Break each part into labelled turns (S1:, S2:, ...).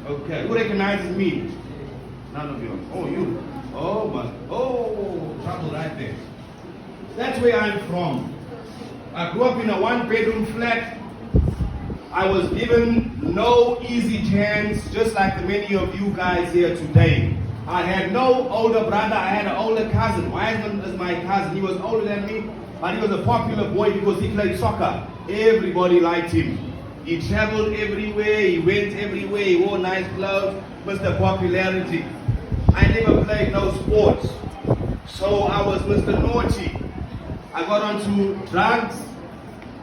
S1: Okay, who recognizes me? None of you. Oh, you. Oh, my. Oh, trouble right there. That's where I'm from. I grew up in a one-bedroom flat. I was given no easy chance, just like the many of you guys here today. I had no older brother. I had an older cousin. My husband is my cousin. He was older than me, but he was a popular boy because he played soccer. Everybody liked him. He traveled everywhere. He went everywhere. He wore nice clothes. Mr. Popularity. I never played no sports. So I was Mr. Naughty. I got onto drugs.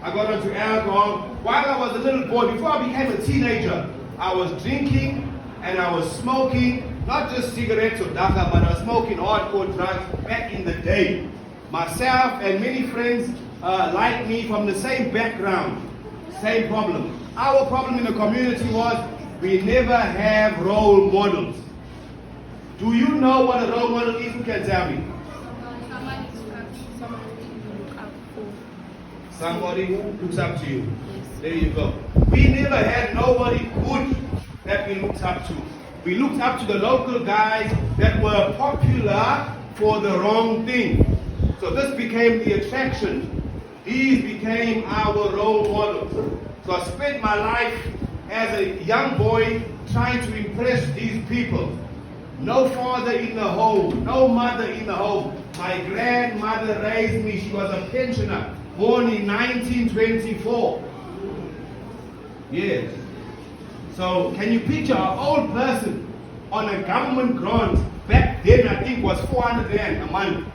S1: I got onto alcohol. While I was a little boy, before I became a teenager, I was drinking and I was smoking. Not just cigarettes or daga, but I was smoking hardcore drugs back in the day. Myself and many friends like me from the same background, same problem. Our problem in the community was we never have role models. Do you know what a role model is? Who can tell me? Somebody who looks up to you. There you go. We never had nobody good that we looked up to. We looked up to the local guys that were popular for the wrong thing. So this became the attraction. These became our role models. So I spent my life as a young boy trying to impress these people. No father in the home, no mother in the home. My grandmother raised me. She was a pensioner, born in 1924. Yes. So can you picture an old person on a government grant? Back then I think was 400 rand a month.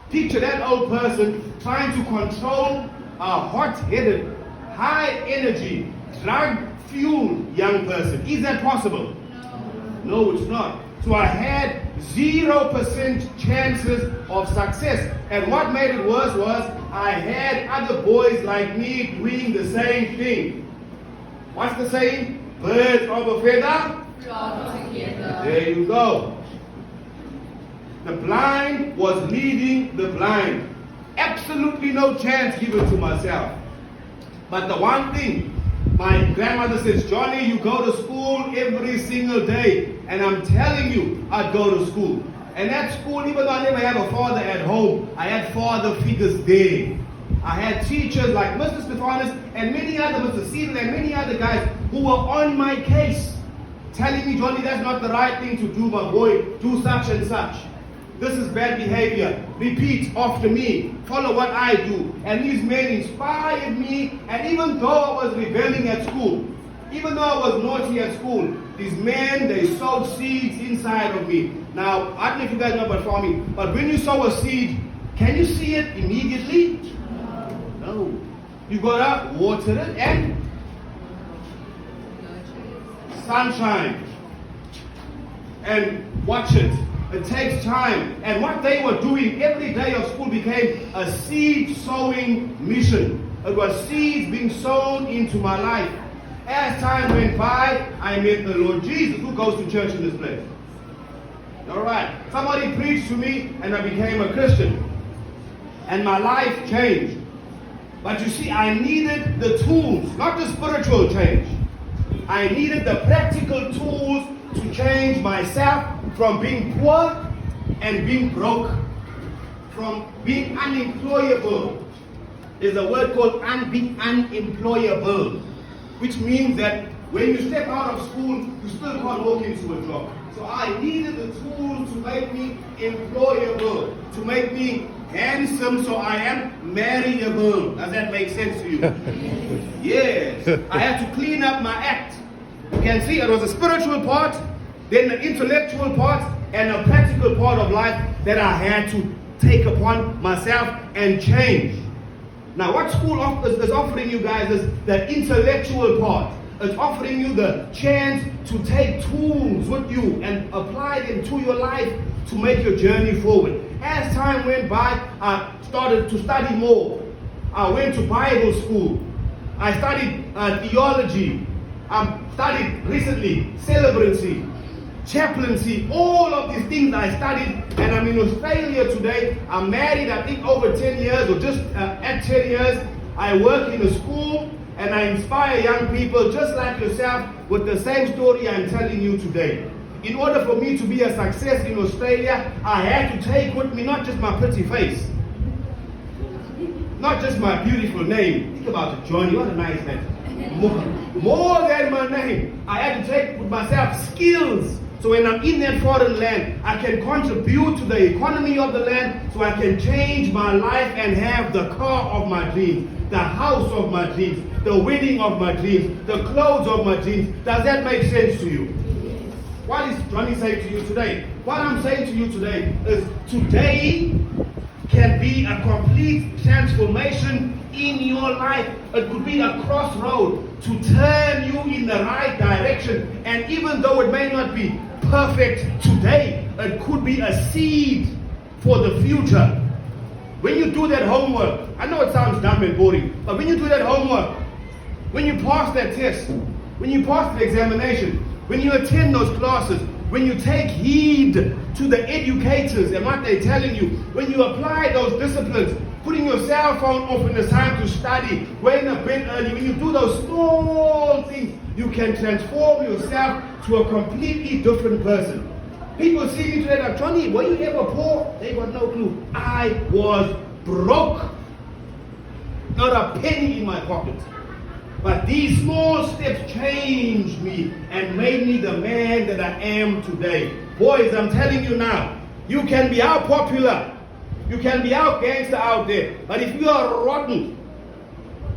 S1: Picture that old person trying to control a hot-headed, high-energy, drug-fueled young person. Is that possible? No, it's not. So I had 0% chances of success. And what made it worse was I had other boys like me doing the same thing. What's the saying? Birds of a feather flock together. There you go. The blind was leading the blind. Absolutely no chance given to myself. But the one thing, my grandmother says, Johnny, you go to school every single day. And I'm telling you, I'd go to school. And at school, even though I never had a father at home, I had father figures there. I had teachers like Mr. Stephanus and many other, Mr. Steven and many other guys who were on my case, telling me, Johnny, that's not the right thing to do, my boy. Do such and such. This is bad behavior. Repeat after me. Follow what I do. And these men inspired me. And even though I was rebelling at school, even though I was naughty at school, these men, they sowed seeds inside of me. Now, I don't know if you guys know about farming, but when you sow a seed, can you see it immediately? No. You gotta water it and sunshine. And watch it. It takes time. And what they were doing every day of school became a seed sowing mission. It was seeds being sown into my life. As time went by, I met the Lord Jesus. Who goes to church in this place? Alright. Somebody preached to me and I became a Christian. And my life changed. But you see, I needed the tools, not the spiritual change. I needed the practical tools to change myself from being poor and being broke, from being unemployable. There's a word called being unemployable, which means that when you step out of school, you still can't walk into a job. So I needed the tools to make me employable, to make me handsome, so I am marriable. Does that make sense to you? Yes. I had to clean up my act. You can see it was a spiritual part, then the intellectual part, and a practical part of life that I had to take upon myself and change. Now, what school is offering you guys is the intellectual part. It's offering you the chance to take tools with you and apply them to your life to make your journey forward. As time went by, I started to study more. I went to Bible school. I studied theology. I studied recently celebrancy, chaplaincy, all of these things I studied, and I'm in Australia today. I'm married, I think over 10 years, or just at 10 years. I work in a school, and I inspire young people just like yourself with the same story I'm telling you today. In order for me to be a success in Australia, I had to take with me not just my pretty face, not just my beautiful name. Think about it, Johnny, what a nice name. More than my name, I had to take with myself skills. So when I'm in that foreign land, I can contribute to the economy of the land, so I can change my life and have the car of my dreams, the house of my dreams, the wedding of my dreams, the clothes of my dreams. Does that make sense to you? What is Johnny saying to you today? What I'm saying to you today is today can be a complete transformation in your life. It could be a crossroad to turn you in the right direction. And even though it may not be perfect today, it could be a seed for the future. When you do that homework, I know it sounds dumb and boring, but when you do that homework, when you pass that test, when you pass the examination, when you attend those classes, when you take heed to the educators and what they're telling you, when you apply those disciplines, putting your cell phone off when it's time to study, going to bed early, when you do those small things, you can transform yourself to a completely different person. People see me today like, Johnny, were you ever poor? They got no clue. I was broke. Not a penny in my pocket. But these small steps changed me and made me the man that I am today. Boys, I'm telling you now, you can be out popular, you can be out gangster out there, but if you are rotten,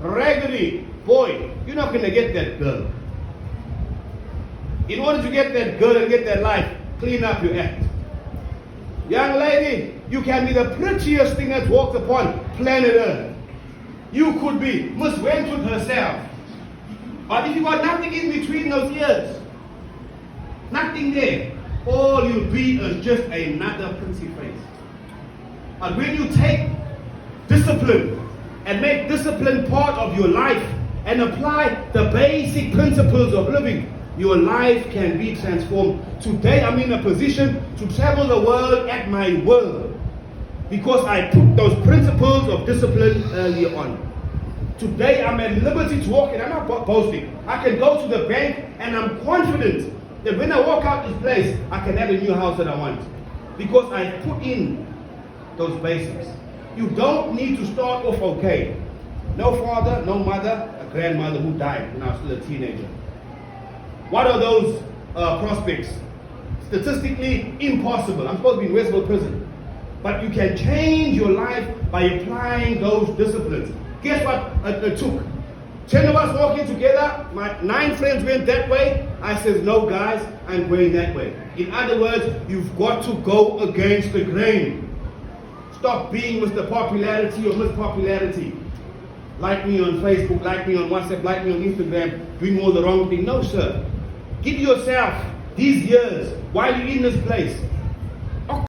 S1: raggedy, boy, you're not going to get that girl. In order to get that girl and get that life, clean up your act. Young lady, you can be the prettiest thing that walks upon planet Earth. You could be Miss Wentworth herself. But if you got nothing in between those ears, nothing there, all you'll be is just another pretty face. But when you take discipline and make discipline part of your life and apply the basic principles of living, your life can be transformed. Today I'm in a position to travel the world at my will because I put those principles of discipline earlier on. Today I'm at liberty to walk, and I'm not boasting. I can go to the bank and I'm confident that when I walk out this place, I can have a new house that I want. Because I put in those basics. You don't need to start off okay. No father, no mother, a grandmother who died when I was still a teenager. What are those prospects? Statistically impossible. I'm supposed to be in Westville prison. But you can change your life by applying those disciplines. Guess what it took? 10 of us walking together, my 9 friends went that way. I said, no guys, I'm going that way. In other words, you've got to go against the grain. Stop being Mr. Popularity or Miss Popularity. Like me on Facebook, like me on WhatsApp, like me on Instagram, doing all the wrong thing. No, sir. Give yourself these years while you're in this place.